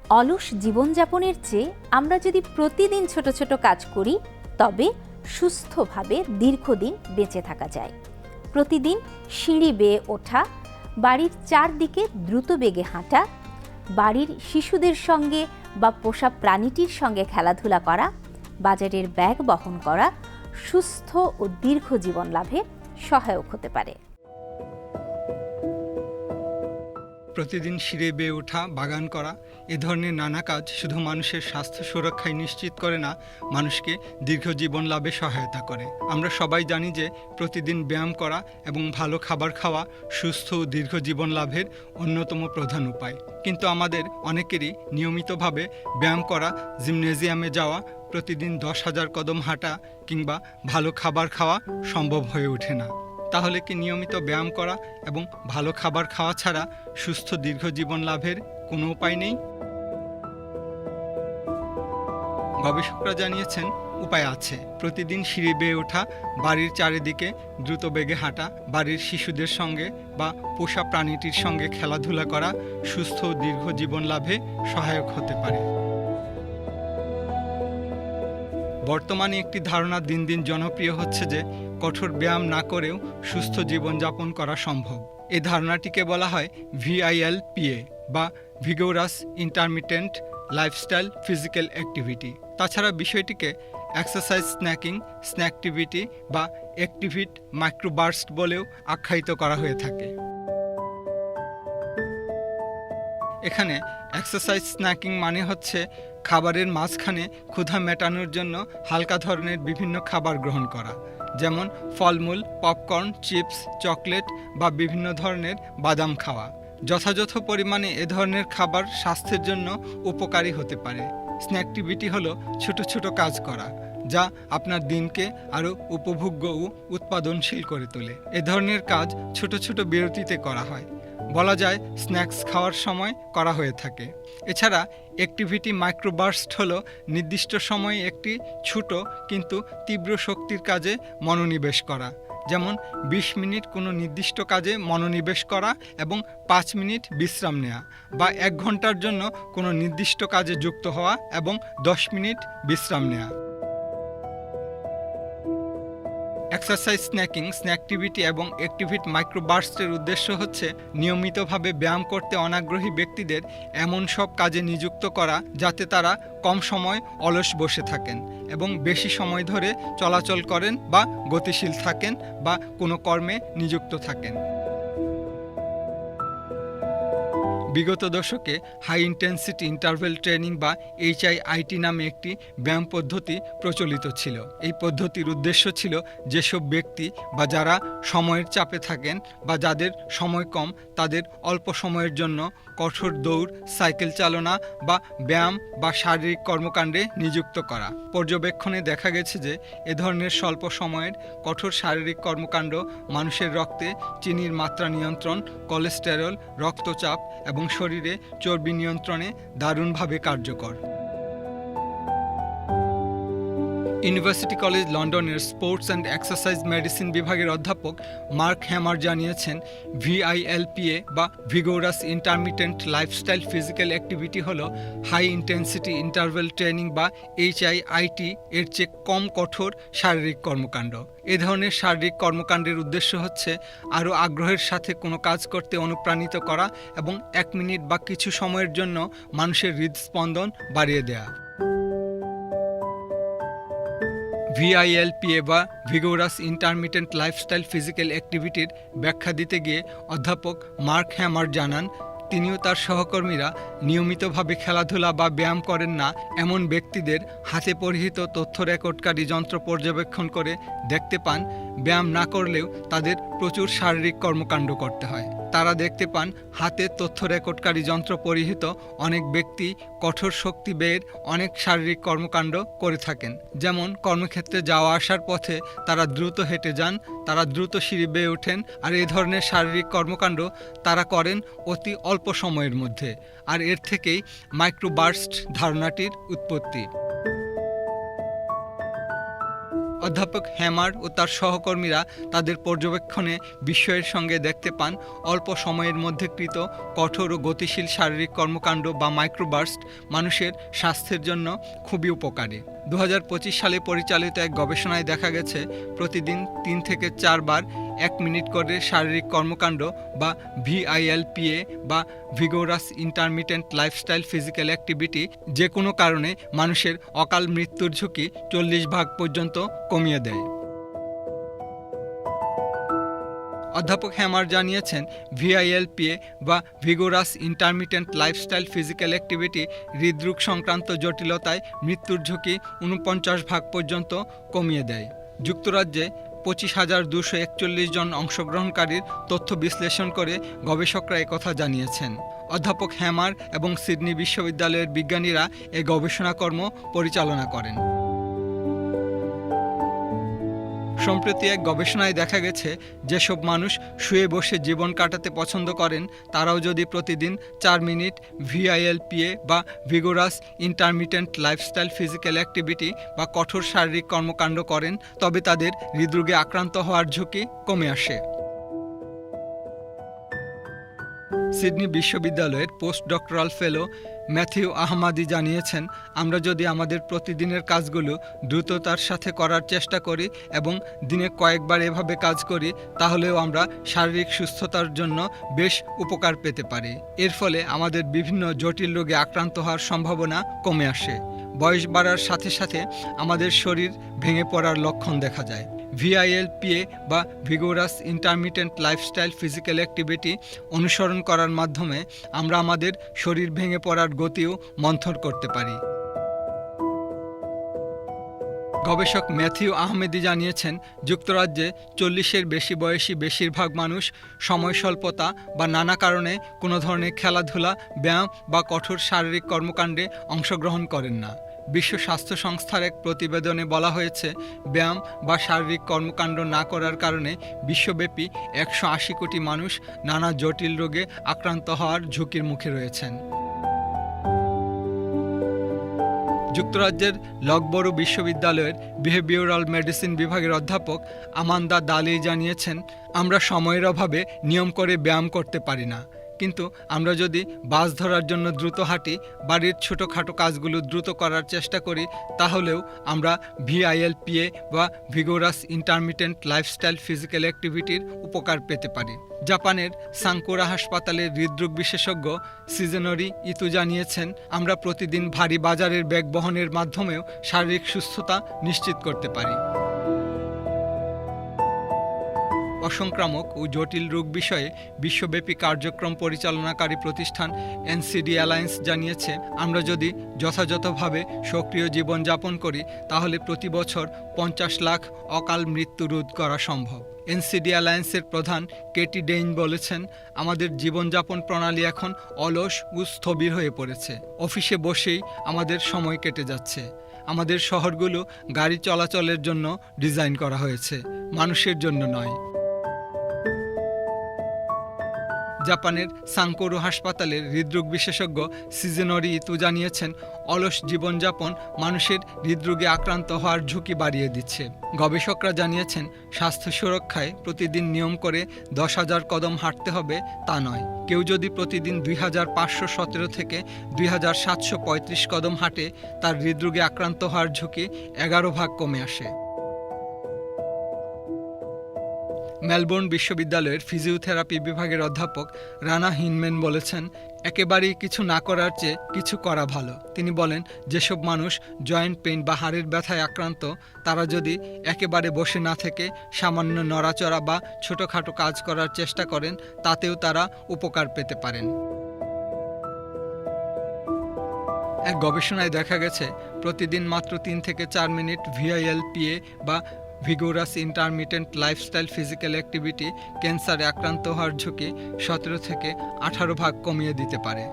অলস জীবনযাপনের চেয়ে আমরা যদি প্রতিদিন ছোট ছোট কাজ করি তবে সুস্থভাবে দীর্ঘদিন বেঁচে থাকা যায়। প্রতিদিন সিঁড়ি বেয়ে ওঠা, বাড়ির চারদিকে দ্রুত বেগে হাঁটা, বাড়ির শিশুদের সঙ্গে বা পোষা প্রাণীটির সঙ্গে খেলাধুলা করা, বাজারের ব্যাগ বহন করা সুস্থ ও দীর্ঘ জীবন লাভে সহায়ক হতে পারে। প্রতিদিন সিঁড়ি বেয়ে ওঠা, বাগান করা এ ধরনের নানা কাজ শুধু মানুষের স্বাস্থ্য সুরক্ষায় নিশ্চিত করে না, মানুষকে দীর্ঘ জীবন লাভে সহায়তা করে। আমরা সবাই জানি যে প্রতিদিন ব্যায়াম করা এবং ভালো খাবার খাওয়া সুস্থ ও দীর্ঘ জীবন লাভের অন্যতম প্রধান উপায়। কিন্তু আমাদের অনেকেরই নিয়মিতভাবে ব্যায়াম করা, জিমনেজিয়ামে যাওয়া, প্রতিদিন 10,000 কদম হাঁটা কিংবা ভালো খাবার খাওয়া সম্ভব হয়ে ওঠে না। তাহলে কি নিয়মিত ব্যায়াম করা এবং ভালো খাবার খাওয়া ছাড়া সুস্থ দীর্ঘ জীবন লাভের কোনো উপায় নেই? গবেষকরা জানিয়েছেন উপায় আছে। প্রতিদিন সিঁড়ি বেয়ে ওঠা, বাড়ির চারিদিকে দ্রুত বেগে হাঁটা, বাড়ির শিশুদের সঙ্গে বা পোষা প্রাণীটির সঙ্গে খেলাধুলা করা সুস্থ ও দীর্ঘ জীবন লাভে সহায়ক হতে পারে। বর্তমানে একটি ধারণা দিন দিন জনপ্রিয় হচ্ছে যে কঠোর ব্যায়াম না করেও সুস্থ জীবনযাপন করা সম্ভব। এই ধারণাটিকে বলা হয় VILPA বা vigorous intermittent lifestyle physical activity. তাছাড়া বিষয়টিকে এক্সারসাইজ স্ন্যাকিং, স্ন্যাকটিভিটি বা অ্যাক্টিভিট মাইক্রোবার্স্ট বলেও আখ্যায়িত করা হয়ে থাকে। এখানে এক্সারসাইজ স্ন্যাকিং মানে হচ্ছে খাবারের মাঝখানে ক্ষুধা মেটানোর জন্য হালকা ধরনের বিভিন্ন খাবার গ্রহণ করা, যেমন ফলমূল, পপকর্ন, চিপস, চকলেট বা বিভিন্ন ধরনের বাদাম খাওয়া। যথাযথ পরিমাণে এ ধরনের খাবার স্বাস্থ্যের জন্য উপকারী হতে পারে। স্ন্যাকটিভিটি হলো ছোট ছোট কাজ করা, যা আপনার দিনকে আরও উপভোগ্য ও উৎপাদনশীল করে তোলে। এ ধরনের কাজ ছোট ছোট বিরতিতে করা হয়, বলা যায় স্ন্যাক্স খাওয়ার সময় করা হয়ে থাকে। এছাড়া অ্যাক্টিভিটি মাইক্রোবার্স্ট হলো নির্দিষ্ট সময়ে একটি ছোট কিন্তু তীব্র শক্তির কাজে মনোনিবেশ করা, যেমন 20 মিনিট কোনো নির্দিষ্ট কাজে মনোনিবেশ করা এবং 5 মিনিট বিশ্রাম নেওয়া, বা 1 ঘন্টার জন্য কোনো নির্দিষ্ট কাজে যুক্ত হওয়া এবং 10 মিনিট বিশ্রাম নেওয়া। এক্সারসাইজ স্ন্যাকিং, স্ন্যাকটিভিটি এবং অ্যাক্টিভিট মাইক্রোবার্স্টের উদ্দেশ্য হচ্ছে নিয়মিতভাবে ব্যায়াম করতে অনাগ্রহী ব্যক্তিদের এমন সব কাজে নিযুক্ত করা যাতে তারা কম সময় অলস বসে থাকেন এবং বেশি সময় ধরে চলাচল করেন বা গতিশীল থাকেন বা কোনো কর্মে নিযুক্ত থাকেন। বিগত দশকে হাই ইন্টেন্সিটি ইন্টারভেল ট্রেনিং বা HIIT নামে একটি ব্যায়াম পদ্ধতি প্রচলিত ছিল। এই পদ্ধতির উদ্দেশ্য ছিল যেসব ব্যক্তি বা যারা সময়ের চাপে থাকেন বা যাদের সময় কম, তাদের অল্প সময়ের জন্য কঠোর দৌড়, সাইকেল চালনা বা ব্যায়াম বা শারীরিক কর্মকাণ্ডে নিযুক্ত করা। পর্যবেক্ষণে দেখা গেছে যে এ ধরনের স্বল্প সময়ের কঠোর শারীরিক কর্মকাণ্ড মানুষের রক্তে চিনির মাত্রা নিয়ন্ত্রণ, কোলেস্টেরল, রক্তচাপ এবং শরীরে চর্বি নিয়ন্ত্রণে দারুণভাবে কার্যকর। ইউনিভার্সিটি কলেজ লন্ডনের স্পোর্টস অ্যান্ড এক্সারসাইজ মেডিসিন বিভাগের অধ্যাপক মার্ক হ্যামার জানিয়েছেন, VILPA বা vigorous intermittent lifestyle physical activity হল হাই ইন্টেন্সিটি ইন্টারভেল ট্রেনিং বা HIIT এর চেয়ে কম কঠোর শারীরিক কর্মকাণ্ড। এ ধরনের শারীরিক কর্মকাণ্ডের উদ্দেশ্য হচ্ছে আরও আগ্রহের সাথে কোনো কাজ করতে অনুপ্রাণিত করা এবং 1 মিনিট বা কিছু সময়ের জন্য মানুষের হৃদস্পন্দন বাড়িয়ে দেয়া। VILPA বা ভিগোরাস ইন্টারমিটেন্ট লাইফস্টাইল ফিজিক্যাল অ্যাক্টিভিটির ব্যাখ্যা দিতে গিয়ে অধ্যাপক মার্ক হ্যামার জানান, তিনিও তার সহকর্মীরা নিয়মিতভাবে খেলাধুলা বা ব্যায়াম করেন না এমন ব্যক্তিদের হাতে পরিহিত তথ্য রেকর্ডকারী যন্ত্র পর্যবেক্ষণ করে দেখতে পান ব্যায়াম না করলেও তাদের প্রচুর শারীরিক কর্মকাণ্ড করতে হয়। তারা দেখতে পান হাতে তথ্য রেকর্ডকারী যন্ত্র পরিহিত অনেক ব্যক্তি কঠোর শক্তি ব্যয়ের অনেক শারীরিক কর্মকাণ্ড করে থাকেন, যেমন কর্মক্ষেত্রে যাওয়া আসার পথে তারা দ্রুত হেঁটে যান, তারা দ্রুত সিঁড়ি বেয়ে ওঠেন, আর এই ধরনের শারীরিক কর্মকাণ্ড তারা করেন অতি অল্প সময়ের মধ্যে, আর এর থেকেই মাইক্রোবার্স্ট ধারণাটির উৎপত্তি। অধ্যাপক হ্যামার ও তার সহকর্মীরা তাদের পর্যবেক্ষণে বিস্ময়ের সঙ্গে দেখতে পান অল্প সময়ের মধ্যে কৃত কঠোর ও গতিশীল শারীরিক কর্মকাণ্ড বা মাইক্রোবার্স্ট মানুষের স্বাস্থ্যের জন্য খুবই উপকারী। 2025 সালে পরিচালিত এক গবেষণায় দেখা গেছে প্রতিদিন 3 থেকে 4 বার 1 মিনিট করে শারীরিক কর্মকাণ্ড বা VILPA বা vigorous intermittent lifestyle physical activity যে কোনো কারণে মানুষের অকাল মৃত্যুর ঝুঁকি 40% পর্যন্ত কমিয়ে দেয়। অধ্যাপক হ্যামার জানিয়েছেন VILPA বা vigorous intermittent lifestyle physical activity হৃদরোগ সংক্রান্ত জটিলতায় মৃত্যুর ঝুঁকি 49% পর্যন্ত কমিয়ে দেয়। যুক্তরাজ্যে 25,241 জন অংশগ্রহণকারীর তথ্য বিশ্লেষণ করে গবেষকরা একথা জানিয়েছেন। অধ্যাপক হ্যামার এবং সিডনি বিশ্ববিদ্যালয়ের বিজ্ঞানীরা এই গবেষণাকর্ম পরিচালনা করেন। সম্প্রতি এক গবেষণায় দেখা গেছে যেসব মানুষ শুয়ে বসে জীবন কাটাতে পছন্দ করেন তারাও যদি প্রতিদিন 4 মিনিট VILPA বা vigorous intermittent lifestyle physical activity বা কঠোর শারীরিক কর্মকাণ্ড করেন তবে তাদের হৃদরোগে আক্রান্ত হওয়ার ঝুঁকি কমে আসে। সিডনি বিশ্ববিদ্যালয়ের পোস্ট ডক্টরাল ফেলো ম্যাথিউ আহমাদি জানিয়েছেন, আমরা যদি আমাদের প্রতিদিনের কাজগুলো দ্রুততার সাথে করার চেষ্টা করি এবং দিনে কয়েকবার এভাবে কাজ করি তাহলেও আমরা শারীরিক সুস্থতার জন্য বেশ উপকার পেতে পারি। এর ফলে আমাদের বিভিন্ন জটিল রোগে আক্রান্ত হওয়ার সম্ভাবনা কমে আসে। বয়স বাড়ার সাথে সাথে আমাদের শরীর ভেঙে পড়ার লক্ষণ দেখা যায়। VILPA বা vigorous intermittent lifestyle physical activity অনুসরণ করার মাধ্যমে আমরা আমাদের শরীর ভেঙে পড়ার গতিও মন্থর করতে পারি। গবেষক ম্যাথিউ আহমেদি জানিয়েছেন, যুক্তরাজ্যে 40-এর বেশি বয়সী বেশিরভাগ মানুষ সময় স্বল্পতা বা নানা কারণে কোনো ধরনের খেলাধুলা, ব্যায়াম বা কঠোর শারীরিক কর্মকাণ্ডে অংশগ্রহণ করেন না। বিশ্ব স্বাস্থ্য সংস্থার এক প্রতিবেদনে বলা হয়েছে, ব্যায়াম বা শারীরিক কর্মকাণ্ড না করার কারণে বিশ্বব্যাপী 180 কোটি মানুষ নানা জটিল রোগে আক্রান্ত হওয়ার ঝুঁকির মুখে রয়েছেন। যুক্তরাজ্যের লকবরো বিশ্ববিদ্যালয়ের বিহেভিওরাল মেডিসিন বিভাগের অধ্যাপক আমান্দা দালি জানিয়েছেন, আমরা সময়ের অভাবে নিয়ম করে ব্যায়াম করতে পারি না, কিন্তু আমরা যদি বাস ধরার জন্য দ্রুত হাঁটি, বাড়ির ছোটোখাটো কাজগুলো দ্রুত করার চেষ্টা করি, তাহলেও আমরা VILPA বা ভিগোরাস ইন্টারমিটেন্ট লাইফস্টাইল ফিজিক্যাল অ্যাক্টিভিটির উপকার পেতে পারি। জাপানের সাংকুরা হাসপাতালের হৃদরোগ বিশেষজ্ঞ সিজেনোরি ইতু জানিয়েছেন, আমরা প্রতিদিন ভারী বাজারের ব্যাগ বহনের মাধ্যমেও শারীরিক সুস্থতা নিশ্চিত করতে পারি। অসংক্রামক ও জটিল রোগ বিষয়ে বিশ্বব্যাপী কার্যক্রম পরিচালনাকারী প্রতিষ্ঠান NCD অ্যালায়েন্স জানিয়েছে, আমরা যদি যথাযথভাবে সক্রিয় জীবনযাপন করি তাহলে প্রতি বছর 50 লাখ অকাল মৃত্যু রোধ করা সম্ভব। NCD অ্যালায়েন্সের প্রধান কেটি ডেইন বলেছেন, আমাদের জীবনযাপন প্রণালী এখন অলস ও স্থবির হয়ে পড়েছে। অফিসে বসেই আমাদের সময় কেটে যাচ্ছে। আমাদের শহরগুলো গাড়ি চলাচলের জন্য ডিজাইন করা হয়েছে, মানুষের জন্য নয়। জাপানের সাংকুরো হাসপাতালের হৃদরোগ বিশেষজ্ঞ সিজেনোরি ইতু জানিয়েছেন, অলস জীবনযাপন মানুষের হৃদরোগে আক্রান্ত হওয়ার ঝুঁকি বাড়িয়ে দিচ্ছে। গবেষকরা জানিয়েছেন, স্বাস্থ্য সুরক্ষায় প্রতিদিন নিয়ম করে 10,000 কদম হাঁটতে হবে তা নয়। কেউ যদি প্রতিদিন 2,517 থেকে 2,735 কদম হাঁটে, তার হৃদরোগে আক্রান্ত হওয়ার ঝুঁকি 11% কমে আসে। মেলবোর্ন বিশ্ববিদ্যালয়ের ফিজিওথেরাপি বিভাগের অধ্যাপক রানা হিনম্যান বলেছেন, একেবারেই কিছু না করার চেয়ে কিছু করা ভালো। তিনি বলেন, যেসব মানুষ জয়েন্ট পেইন বা হাড়ের ব্যথায় আক্রান্ত তারা যদি একেবারে বসে না থেকে সামান্য নড়াচড়া বা ছোটোখাটো কাজ করার চেষ্টা করেন তাতেও তারা উপকার পেতে পারেন। এক গবেষণায় দেখা গেছে, প্রতিদিন মাত্র 3 থেকে 4 মিনিট VILPA বা vigorous intermittent lifestyle physical activity ক্যান্সারে আক্রান্ত হওয়ার ঝুঁকি 17 থেকে 18% কমিয়ে দিতে পারে।